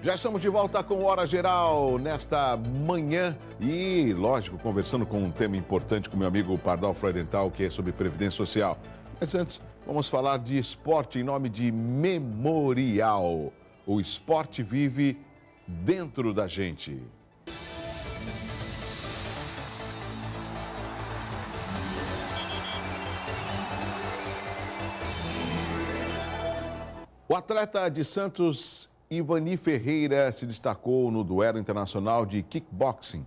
Já estamos de volta com Hora Geral nesta manhã e, lógico, conversando com um tema importante com meu amigo Pardal Freudenthal, que é sobre Previdência Social. Mas antes, vamos falar de esporte em nome de Memorial. O esporte vive dentro da gente. O atleta de Santos, Ivani Ferreira, se destacou no duelo internacional de kickboxing.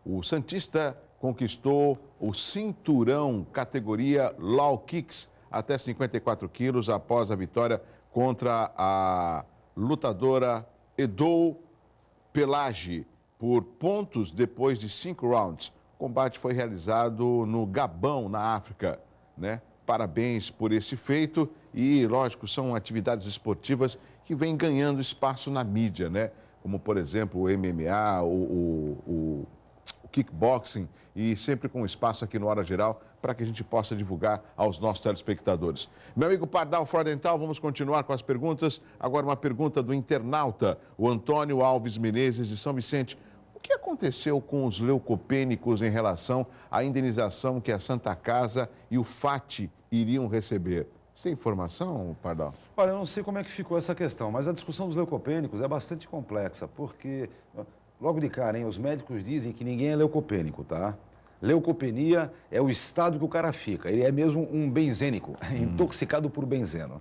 O santista conquistou o cinturão categoria Law Kicks até 54 quilos após a vitória contra a lutadora Edou Pelage por pontos depois de 5 rounds. O combate foi realizado no Gabão, na África, né? Parabéns por esse feito e, lógico, são atividades esportivas que vêm ganhando espaço na mídia, né? Como, por exemplo, o MMA, o kickboxing e sempre com espaço aqui no Hora Geral para que a gente possa divulgar aos nossos telespectadores. Meu amigo Pardal Freudenthal, vamos continuar com as perguntas. Agora uma pergunta do internauta, o Antônio Alves Menezes de São Vicente. O que aconteceu com os leucopênicos em relação à indenização que a Santa Casa e o FAT iriam receber? Você tem informação, Pardal? Olha, eu não sei como é que ficou essa questão, mas a discussão dos leucopênicos é bastante complexa, porque, logo de cara, os médicos dizem que ninguém é leucopênico, tá? Leucopenia é o estado que o cara fica, ele é mesmo um benzênico, intoxicado por benzeno.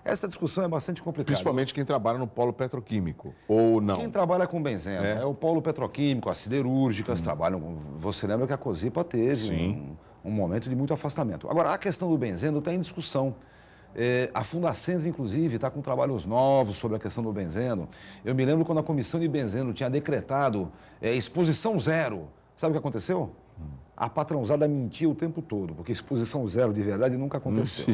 Essa discussão é bastante complicada. Principalmente quem trabalha no polo petroquímico, ou não? Quem trabalha com benzeno, é o polo petroquímico, as siderúrgicas trabalham com... Você lembra que a COSIPA teve um momento de muito afastamento. Agora, a questão do benzeno está em discussão. A Fundacentro, inclusive, está com trabalhos novos sobre a questão do benzeno. Eu me lembro quando a comissão de benzeno tinha decretado exposição zero. Sabe o que aconteceu? A patrãozada mentia o tempo todo, porque exposição zero de verdade nunca aconteceu.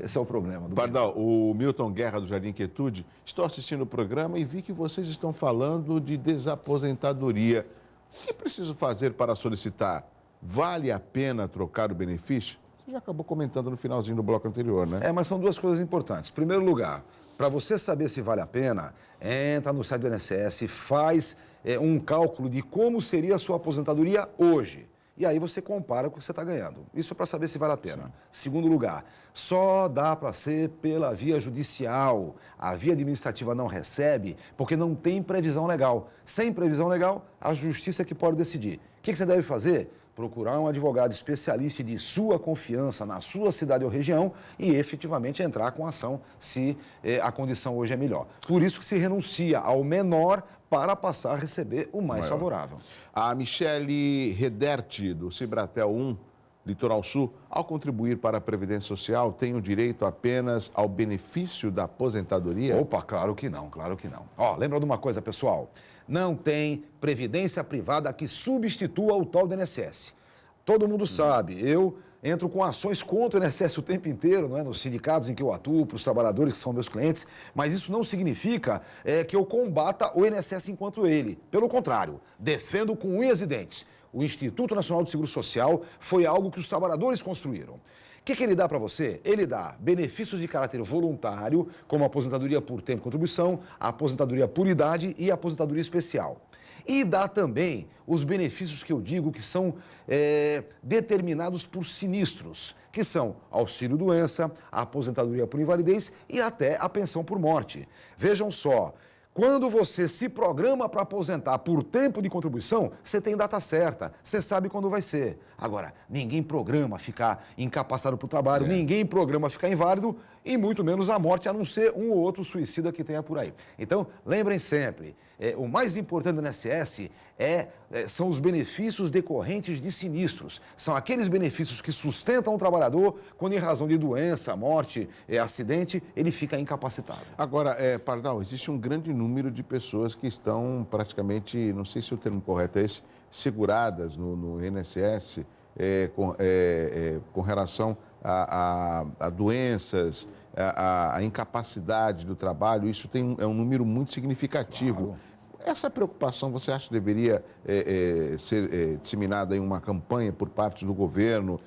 Esse é o problema. Pardal, o Milton Guerra do Jardim Quietude, estou assistindo o programa e vi que vocês estão falando de desaposentadoria. O que preciso fazer para solicitar? Vale a pena trocar o benefício? Você já acabou comentando no finalzinho do bloco anterior, né? Mas são duas coisas importantes. Em primeiro lugar, para você saber se vale a pena, entra no site do INSS, faz um cálculo de como seria a sua aposentadoria hoje. E aí você compara com o que você está ganhando. Isso é para saber se vale a pena. Sim. Segundo lugar, só dá para ser pela via judicial. A via administrativa não recebe porque não tem previsão legal. Sem previsão legal, a justiça é que pode decidir. O que você deve fazer? Procurar um advogado especialista de sua confiança na sua cidade ou região e efetivamente entrar com ação se a condição hoje é melhor. Por isso que se renuncia ao menor para passar a receber o mais favorável. A Michele Rederte, do Cibratel 1, Litoral Sul, ao contribuir para a Previdência Social, tem o direito apenas ao benefício da aposentadoria? Opa, claro que não, claro que não. Lembra de uma coisa, pessoal? Não tem previdência privada que substitua o tal do INSS. Todo mundo sabe, eu entro com ações contra o INSS o tempo inteiro, não é? Nos sindicatos em que eu atuo, para os trabalhadores que são meus clientes, mas isso não significa que eu combata o INSS enquanto ele. Pelo contrário, defendo com unhas e dentes. O Instituto Nacional do Seguro Social foi algo que os trabalhadores construíram. O que ele dá para você? Ele dá benefícios de caráter voluntário, como aposentadoria por tempo de contribuição, aposentadoria por idade e aposentadoria especial. E dá também os benefícios que eu digo que são determinados por sinistros, que são auxílio-doença, aposentadoria por invalidez e até a pensão por morte. Vejam só. Quando você se programa para aposentar por tempo de contribuição, você tem data certa, você sabe quando vai ser. Agora, ninguém programa ficar incapacitado para o trabalho, ninguém programa ficar inválido e muito menos a morte, a não ser um ou outro suicida que tenha por aí. Então, lembrem sempre, o mais importante do INSS são os benefícios decorrentes de sinistros. São aqueles benefícios que sustentam o trabalhador quando, em razão de doença, morte, acidente, ele fica incapacitado. Agora, Pardal, existe um grande número de pessoas que estão praticamente, não sei se o termo correto é esse, seguradas no INSS com relação a doenças, a incapacidade do trabalho. Isso é um número muito significativo. Claro. Essa preocupação, você acha que deveria ser disseminada em uma campanha por parte do governo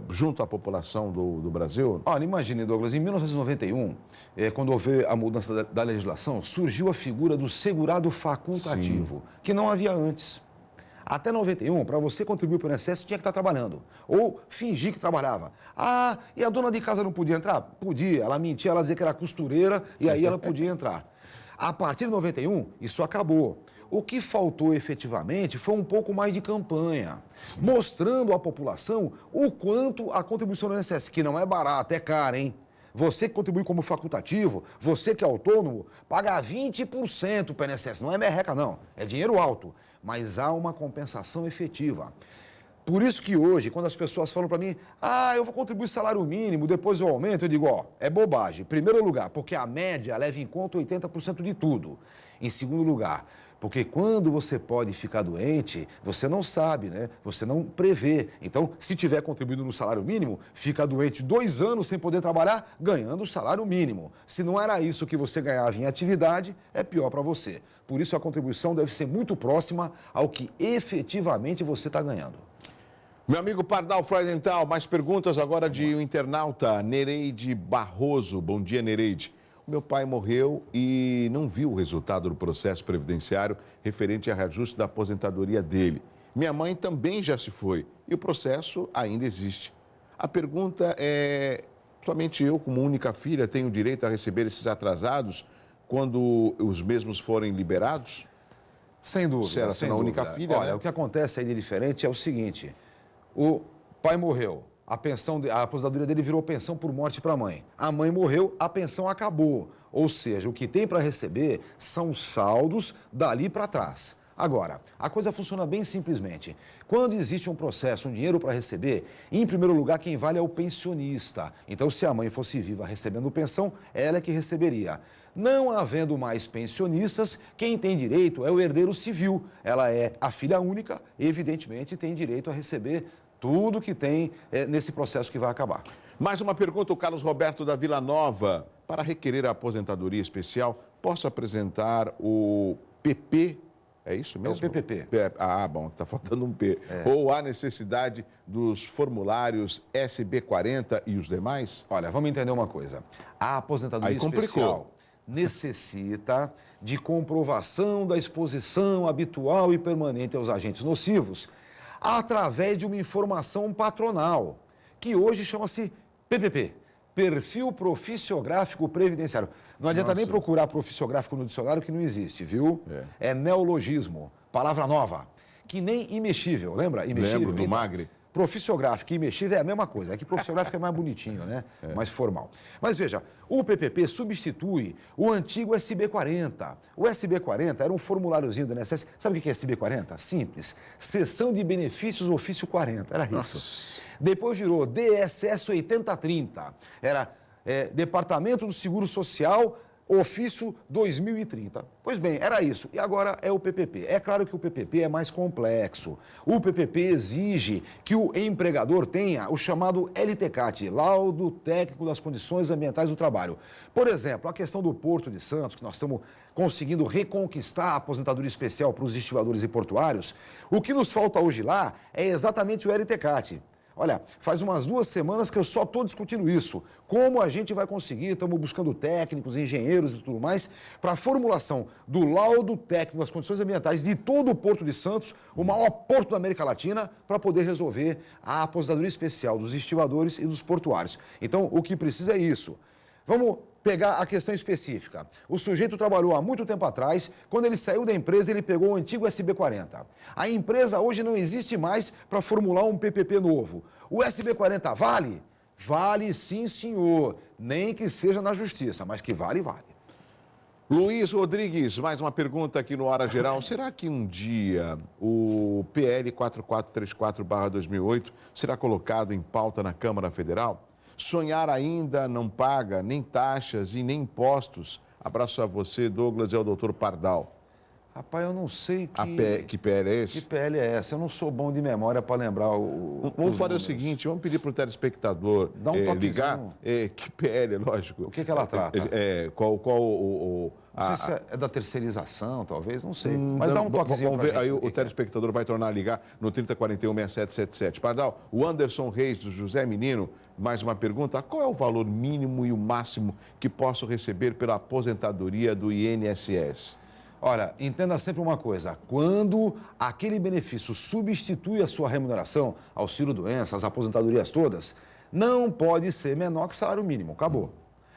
junto à população do Brasil? Olha, imagine, Douglas, em 1991, quando houve a mudança da legislação, surgiu a figura do segurado facultativo, que não havia antes. Até 91, para você contribuir para o INSS, tinha que estar trabalhando. Ou fingir que trabalhava. Ah, e a dona de casa não podia entrar? Podia. Ela mentia, ela dizia que era costureira e aí ela podia entrar. A partir de 91, isso acabou. O que faltou efetivamente foi um pouco mais de campanha, mostrando à população o quanto a contribuição do INSS, que não é barata, é cara, hein? Você que contribui como facultativo, você que é autônomo, paga 20% para o INSS. Não é merreca, não. É dinheiro alto. Mas há uma compensação efetiva. Por isso que hoje, quando as pessoas falam para mim, eu vou contribuir salário mínimo, depois eu aumento, eu digo, é bobagem. Em primeiro lugar, porque a média leva em conta 80% de tudo. Em segundo lugar, porque quando você pode ficar doente, você não sabe, né? Você não prevê. Então, se tiver contribuído no salário mínimo, fica doente 2 anos sem poder trabalhar, ganhando o salário mínimo. Se não era isso que você ganhava em atividade, é pior para você. Por isso, a contribuição deve ser muito próxima ao que efetivamente você está ganhando. Meu amigo Pardal Freudenthal, mais perguntas agora de um internauta, Nereide Barroso. Bom dia, Nereide. Meu pai morreu e não viu o resultado do processo previdenciário referente a reajuste da aposentadoria dele. Minha mãe também já se foi e o processo ainda existe. A pergunta é, somente eu, como única filha, tenho direito a receber esses atrasados quando os mesmos forem liberados? Sem dúvida. Se ela sem a única dúvida. filha, Olha, né? O que acontece aí de diferente é o seguinte, o pai morreu. A aposentadoria dele virou pensão por morte para a mãe. A mãe morreu, a pensão acabou. Ou seja, o que tem para receber são saldos dali para trás. Agora, a coisa funciona bem simplesmente. Quando existe um processo, um dinheiro para receber, em primeiro lugar, quem vale é o pensionista. Então, se a mãe fosse viva recebendo pensão, ela é que receberia. Não havendo mais pensionistas, quem tem direito é o herdeiro civil. Ela é a filha única, evidentemente tem direito a receber tudo que tem nesse processo que vai acabar. Mais uma pergunta, o Carlos Roberto da Vila Nova. Para requerer a aposentadoria especial, posso apresentar o PP? É isso mesmo? É o PPP. Bom, está faltando um P. Ou há necessidade dos formulários SB40 e os demais? Olha, vamos entender uma coisa. A aposentadoria especial necessita de comprovação da exposição habitual e permanente aos agentes nocivos através de uma informação patronal, que hoje chama-se PPP, Perfil Proficiográfico Previdenciário. Não adianta nem procurar proficiográfico no dicionário, que não existe, viu? É neologismo, palavra nova, que nem imexível, lembra? Imexível. Lembro, do Magre. Proficiográfico e imexível é a mesma coisa, é que proficiográfico é mais bonitinho, né? Mais formal. Mas veja, o PPP substitui o antigo SB40. O SB40 era um formuláriozinho do INSS. Sabe o que é SB40? Simples. Seção de benefícios ofício 40. Era isso. Nossa. Depois virou DSS 8030. Era Departamento do Seguro Social ofício 2030. Pois bem, era isso. E agora é o PPP. É claro que o PPP é mais complexo. O PPP exige que o empregador tenha o chamado LTCAT, Laudo Técnico das Condições Ambientais do Trabalho. Por exemplo, a questão do Porto de Santos, que nós estamos conseguindo reconquistar a aposentadoria especial para os estivadores e portuários, o que nos falta hoje lá é exatamente o LTCAT. Olha, faz umas 2 semanas que eu só estou discutindo isso. Como a gente vai conseguir, estamos buscando técnicos, engenheiros e tudo mais, para a formulação do laudo técnico das condições ambientais de todo o Porto de Santos, o maior porto da América Latina, para poder resolver a aposentadoria especial dos estivadores e dos portuários. Então, o que precisa é isso. Vamos pegar a questão específica. O sujeito trabalhou há muito tempo atrás, quando ele saiu da empresa, ele pegou o antigo SB40. A empresa hoje não existe mais para formular um PPP novo. O SB40 vale? Vale sim, senhor. Nem que seja na justiça, mas que vale, vale. Luiz Rodrigues, mais uma pergunta aqui no Hora Geral. Será que um dia o PL 4434/2008 será colocado em pauta na Câmara Federal? Sonhar ainda não paga nem taxas e nem impostos. Abraço a você, Douglas, e ao doutor Pardal. Rapaz, eu não sei Que PL é esse? que PL é essa. Eu não sou bom de memória para lembrar Vamos fazer o números. seguinte, vamos pedir para o telespectador Dá um ligar. toquezinho. Que PL, lógico. O que ela trata? Qual Não sei se é da terceirização, talvez, não sei. Mas dá um toquezinho Vamos pra ver, aí gente, o telespectador vai tornar a ligar no 3041-6777. Pardal, o Anderson Reis, do José Menino, mais uma pergunta. Qual é o valor mínimo e o máximo que posso receber pela aposentadoria do INSS? Olha, entenda sempre uma coisa, quando aquele benefício substitui a sua remuneração, auxílio-doença, as aposentadorias todas, não pode ser menor que salário mínimo, acabou.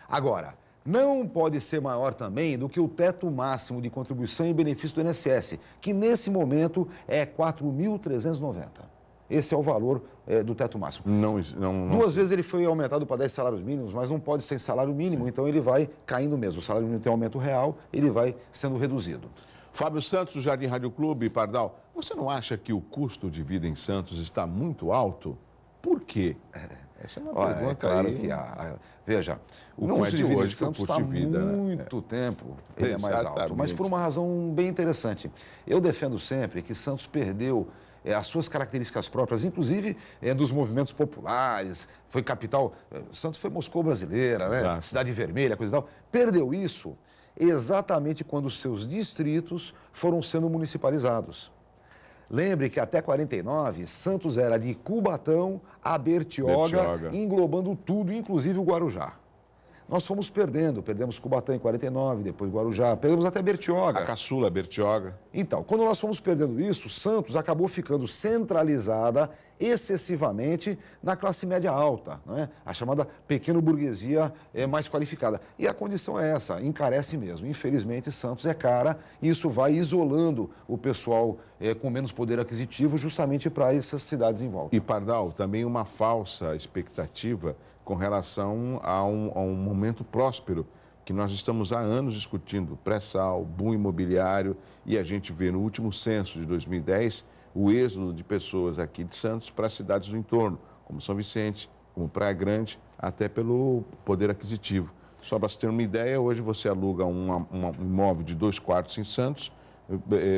Agora, não pode ser maior também do que o teto máximo de contribuição e benefício do INSS, que nesse momento é R$ 4.390. Esse é o valor do teto máximo. Não. Duas vezes ele foi aumentado para 10 salários mínimos, mas não pode ser salário mínimo, então ele vai caindo mesmo. O salário mínimo tem aumento real, ele vai sendo reduzido. Fábio Santos, do Jardim Rádio Clube, Pardal, você não acha que o custo de vida em Santos está muito alto? Por quê? Essa é uma pergunta É claro aí. que veja, o Não custo é de de vida em hoje que o Santos custo está de vida, né? muito tempo, ele é mais alto. Exatamente. Mas por uma razão bem interessante. Eu defendo sempre que Santos perdeu as suas características próprias, inclusive dos movimentos populares, foi capital, Santos foi Moscou brasileira, né? Exato. Cidade Vermelha, coisa e tal. Perdeu isso exatamente quando os seus distritos foram sendo municipalizados. Lembre que até 49, Santos era de Cubatão a Bertioga, englobando tudo, inclusive o Guarujá. Nós fomos perdemos Cubatão em 49, depois Guarujá, perdemos até Bertioga. A caçula, Bertioga. Então, quando nós fomos perdendo isso, Santos acabou ficando centralizada excessivamente na classe média alta, né? A chamada pequena burguesia mais qualificada. E a condição é essa, encarece mesmo. Infelizmente, Santos é cara e isso vai isolando o pessoal com menos poder aquisitivo justamente para essas cidades em volta. E, Pardal, também uma falsa expectativa com relação a um momento próspero que nós estamos há anos discutindo, pré-sal, boom imobiliário, e a gente vê no último censo de 2010 o êxodo de pessoas aqui de Santos para as cidades do entorno, como São Vicente, como Praia Grande, até pelo poder aquisitivo. Só para você ter uma ideia, hoje você aluga um imóvel de 2 quartos em Santos,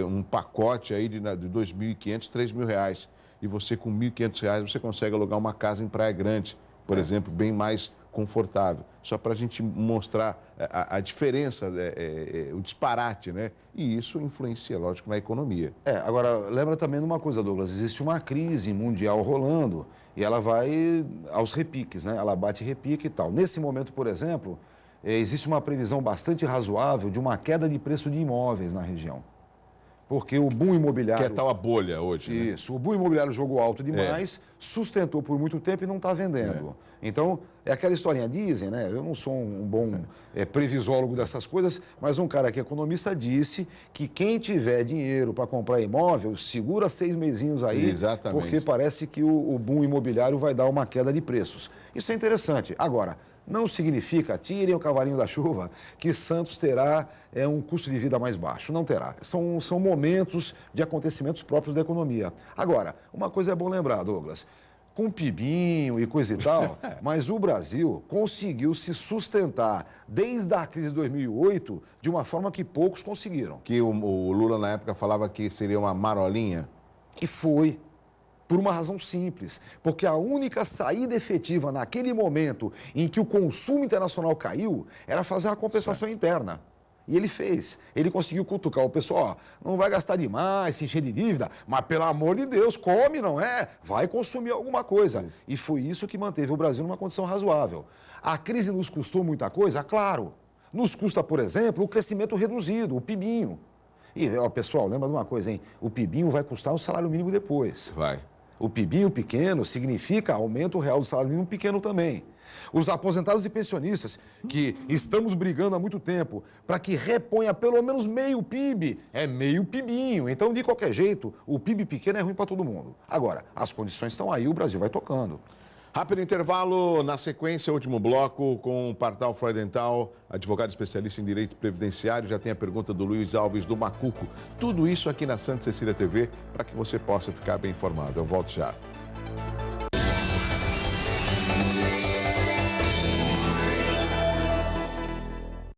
um pacote aí de R$ 2.500, R$ 3.000, e você com R$ 1.500 você consegue alugar uma casa em Praia Grande, por exemplo, bem mais confortável. Só para a gente mostrar a diferença, o disparate, né? E isso influencia, lógico, na economia. Agora, lembra também de uma coisa, Douglas, existe uma crise mundial rolando e ela vai aos repiques, né? Ela bate repique e tal. Nesse momento, por exemplo, existe uma previsão bastante razoável de uma queda de preço de imóveis na região. Porque o boom imobiliário... Que é tal a bolha hoje, né? Isso, o boom imobiliário jogou alto demais, sustentou por muito tempo e não está vendendo. Então, é aquela historinha, dizem, né? Eu não sou um bom previsólogo dessas coisas, mas um cara que é economista disse que quem tiver dinheiro para comprar imóvel, segura 6 mesinhos aí, exatamente, porque parece que o boom imobiliário vai dar uma queda de preços. Isso é interessante. Agora, não significa, tirem o cavalinho da chuva, que Santos terá um custo de vida mais baixo. Não terá. São momentos de acontecimentos próprios da economia. Agora, uma coisa é bom lembrar, Douglas, com pibinho e coisa e tal, mas o Brasil conseguiu se sustentar desde a crise de 2008 de uma forma que poucos conseguiram. Que o Lula, na época, falava que seria uma marolinha. E foi. Por uma razão simples, porque a única saída efetiva naquele momento em que o consumo internacional caiu era fazer uma compensação interna. E ele fez. Ele conseguiu cutucar o pessoal, ó, não vai gastar demais, se encher de dívida, mas pelo amor de Deus, come, não é? Vai consumir alguma coisa. E foi isso que manteve o Brasil numa condição razoável. A crise nos custou muita coisa? Claro. Nos custa, por exemplo, o crescimento reduzido, o PIBinho. E, ó, pessoal, lembra de uma coisa, hein? O PIBinho vai custar o salário mínimo depois. Vai. O PIBinho pequeno significa aumento real do salário mínimo pequeno também. Os aposentados e pensionistas, que estamos brigando há muito tempo para que reponha pelo menos meio PIB, é meio PIBinho. Então, de qualquer jeito, o PIB pequeno é ruim para todo mundo. Agora, as condições estão aí, o Brasil vai tocando. Rápido intervalo, na sequência, último bloco com o Pardal Freudenthal, advogado especialista em direito previdenciário. Já tem a pergunta do Luiz Alves do Macuco. Tudo isso aqui na Santa Cecília TV para que você possa ficar bem informado. Eu volto já.